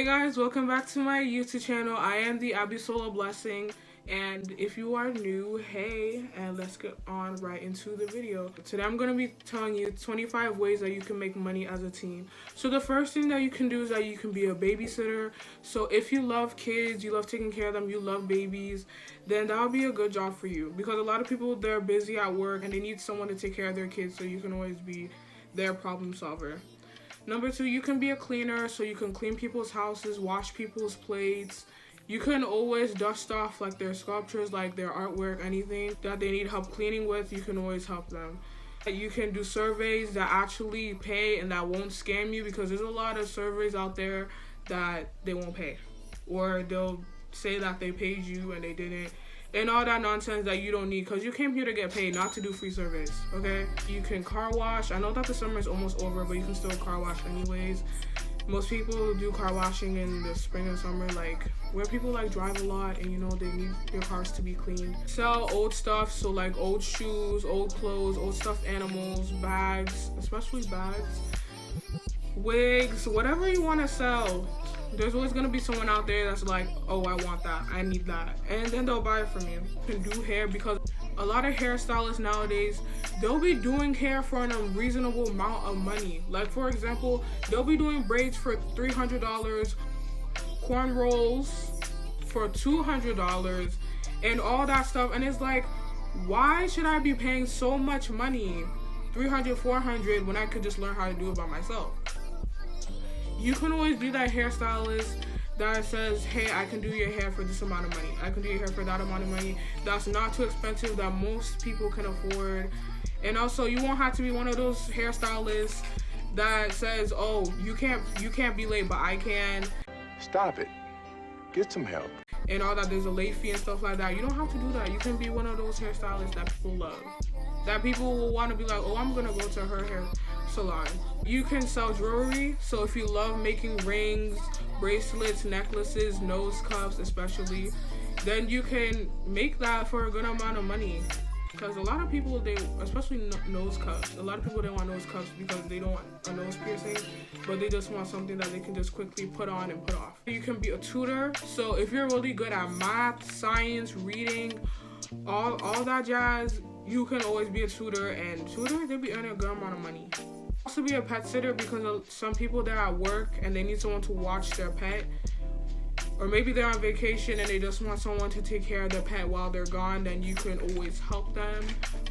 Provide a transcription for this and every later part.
Hey guys, welcome back to my YouTube channel. I am the Abisola blessing, and if you are new, hey, and let's get on right into the video. Today I'm going to be telling you 25 ways that you can make money as a teen. So the first thing that you can do is that you can be a babysitter. So if you love kids, you love taking care of them, you love babies, then that'll be a good job for you, because a lot of people, they're busy at work and they need someone to take care of their kids, so you can always be their problem solver. Number 2, you can be a cleaner, so you can clean people's houses, wash people's plates. You can always dust off like their sculptures, like their artwork, anything that they need help cleaning with, you can always help them. You can do surveys that actually pay and that won't scam you, because there's a lot of surveys out there that they won't pay, or they'll say that they paid you and they didn't, and all that nonsense that you don't need, because you came here to get paid, not to do free surveys, okay? You can car wash. I know that the summer is almost over, but you can still car wash anyways. Most people do car washing in the spring and summer, like where people like drive a lot and you know they need their cars to be clean. Sell old stuff, so like old shoes, old clothes, old stuffed animals, bags, especially bags, wigs, whatever you want to sell. There's always going to be someone out there that's like, oh, I want that, I need that, and then they'll buy it from you. You can do hair, because a lot of hairstylists nowadays, they'll be doing hair for an unreasonable amount of money. Like, for example, they'll be doing braids for $300, cornrows for $200, and all that stuff. And it's like, why should I be paying so much money, $300, $400, when I could just learn how to do it by myself? You can always be that hairstylist that says, hey, I can do your hair for this amount of money, I can do your hair for that amount of money, that's not too expensive, that most people can afford. And also, you won't have to be one of those hairstylists that says, oh, you can't be late, but I can. Stop it. Get some help. And all that, there's a late fee and stuff like that. You don't have to do that. You can be one of those hairstylists that people love, that people will want to be like, oh, I'm gonna go to her hair salon. You can sell jewelry, so if you love making rings, bracelets, necklaces, nose cuffs especially, then you can make that for a good amount of money. Because a lot of people, they, especially nose cuffs, a lot of people, they want nose cuffs because they don't want a nose piercing, but they just want something that they can just quickly put on and put off. You can be a tutor, so if you're really good at math, science, reading, all that jazz, you can always be a tutor, and tutors, they be earning a good amount of money. Also be a pet sitter, because some people, they're at work and they need someone to watch their pet, or maybe they're on vacation and they just want someone to take care of their pet while they're gone. Then you can always help them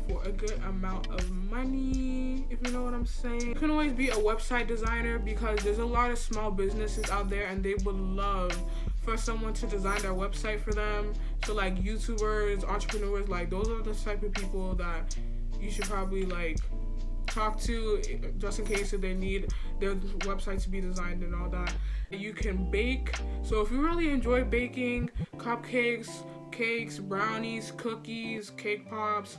for a good amount of money, if you know what I'm saying. You can always be a website designer, because there's a lot of small businesses out there and they would love for someone to design their website for them. So like YouTubers, entrepreneurs, like those are the type of people that you should probably like talk to, just in case if they need their website to be designed and all that. You can bake, so if you really enjoy baking, cupcakes, cakes, brownies, cookies, cake pops,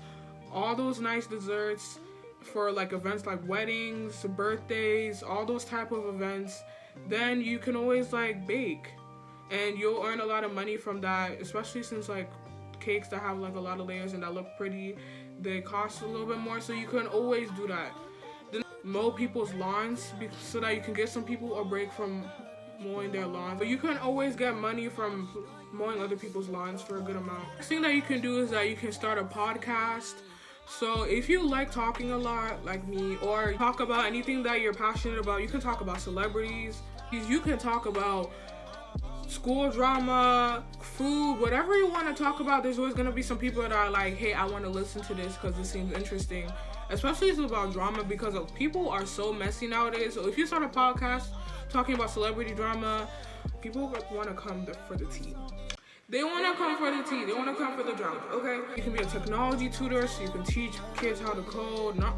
all those nice desserts for like events like weddings, birthdays, all those type of events, then you can always like bake and you'll earn a lot of money from that, especially since like cakes that have like a lot of layers and that look pretty, they cost a little bit more, so you can always do that. Then mow people's lawns, so that you can get some people a break from mowing their lawns. But you can always get money from mowing other people's lawns for a good amount. The thing that you can do is that you can start a podcast. So if you like talking a lot like me, or talk about anything that you're passionate about, you can talk about celebrities, you can talk about school drama, food, whatever you want to talk about. There's always going to be some people that are like, hey, I want to listen to this because this seems interesting. Especially if it's about drama, because people are so messy nowadays. So if you start a podcast talking about celebrity drama, people want to come for the tea. They want to come for the tea. They want to come for the drama, okay? You can be a technology tutor, so you can teach kids how to code. Not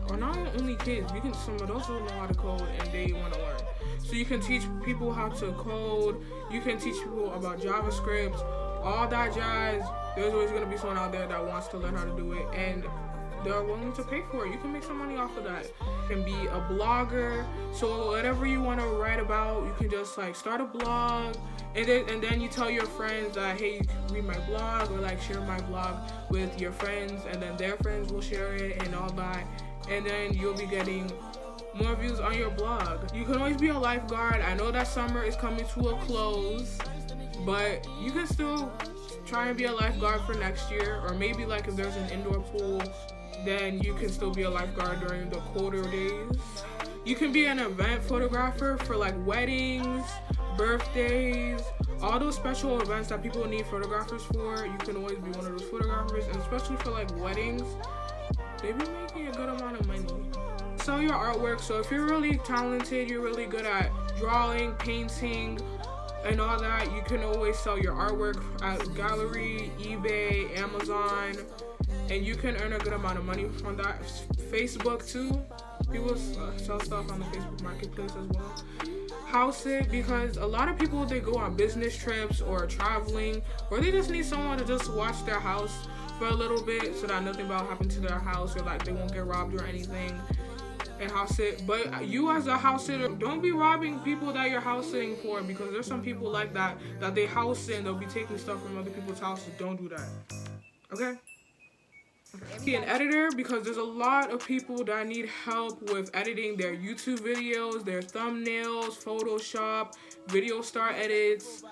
only kids, some adults don't know how to code and they want to learn. So you can teach people how to code. You can teach people about JavaScript, all that jazz. There's always going to be someone out there that wants to learn how to do it, and they're willing to pay for it. You can make some money off of that. You can be a blogger, so whatever you want to write about, you can just like start a blog, and then you tell your friends that, hey, you can read my blog, or like share my blog with your friends, and then their friends will share it and all that, and then you'll be getting more views on your blog. You can always be a lifeguard. I know that summer is coming to a close, but you can still try and be a lifeguard for next year. Or maybe like if there's an indoor pool, then you can still be a lifeguard during the colder days. You can be an event photographer for like weddings, birthdays, all those special events that people need photographers for. You can always be one of those photographers, and especially for like weddings, they be making a good amount of money. Sell your artwork. So if you're really talented, you're really good at drawing, painting, and all that, you can always sell your artwork at gallery, eBay, Amazon, and you can earn a good amount of money from that. Facebook too. People sell stuff on the Facebook marketplace as well. House it, because a lot of people, they go on business trips or traveling, or they just need someone to just watch their house for a little bit so that nothing bad happen to their house, or like they won't get robbed or anything, and house sit. But you as a house sitter, don't be robbing people that you're house sitting for, because there's some people like that they house sit and they'll be taking stuff from other people's houses. Don't do that, okay? Be an editor, because there's a lot of people that need help with editing their YouTube videos, their thumbnails, Photoshop, video star edits,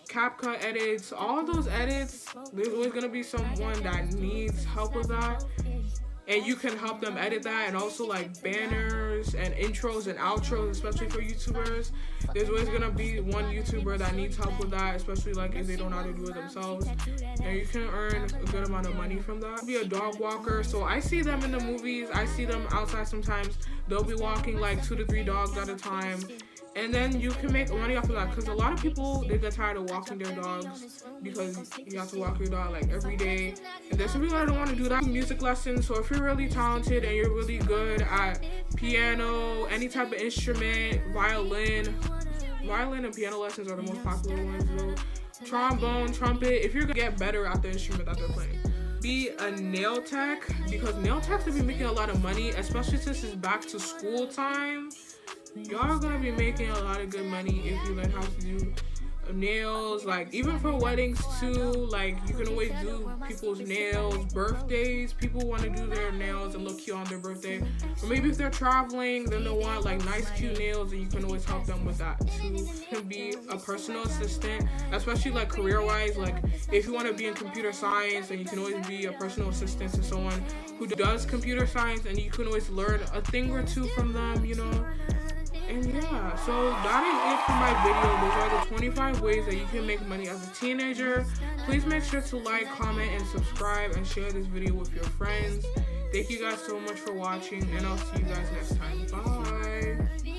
CapCut edits, all those edits. There's always gonna be someone that needs help with that, and you can help them edit that. And also like banners and intros and outros, especially for YouTubers. There's always gonna be one YouTuber that needs help with that, especially like if they don't know how to do it themselves, and you can earn a good amount of money from that. Be a dog walker. So I see them in the movies, I see them outside sometimes. They'll be walking like 2 to 3 dogs at a time, and then you can make money off of that, because a lot of people, they get tired of walking their dogs, because you have to walk your dog like every day, and there's some people that don't want to do that. Music lessons. So if you're really talented and you're really good at piano, any type of instrument, violin and piano lessons are the most popular ones though. Trombone, trumpet, if you're gonna get better at the instrument that they're playing. Be a nail tech, because nail techs will be making a lot of money, especially since it's back to school time. Y'all are gonna be making a lot of good money if you learn how to do nails, like even for weddings too. Like you can always do people's nails, birthdays. People want to do their nails and look cute on their birthday, or maybe if they're traveling, then they want like nice cute nails, and you can always help them with that too. You can be a personal assistant, especially like career wise. Like if you want to be in computer science, then you can always be a personal assistant to someone who does computer science, and you can always learn a thing or two from them, you know. And yeah, so that is it for my video. Those are the 25 ways that you can make money as a teenager. Please make sure to like, comment, and subscribe, and share this video with your friends. Thank you guys so much for watching, and I'll see you guys next time. Bye.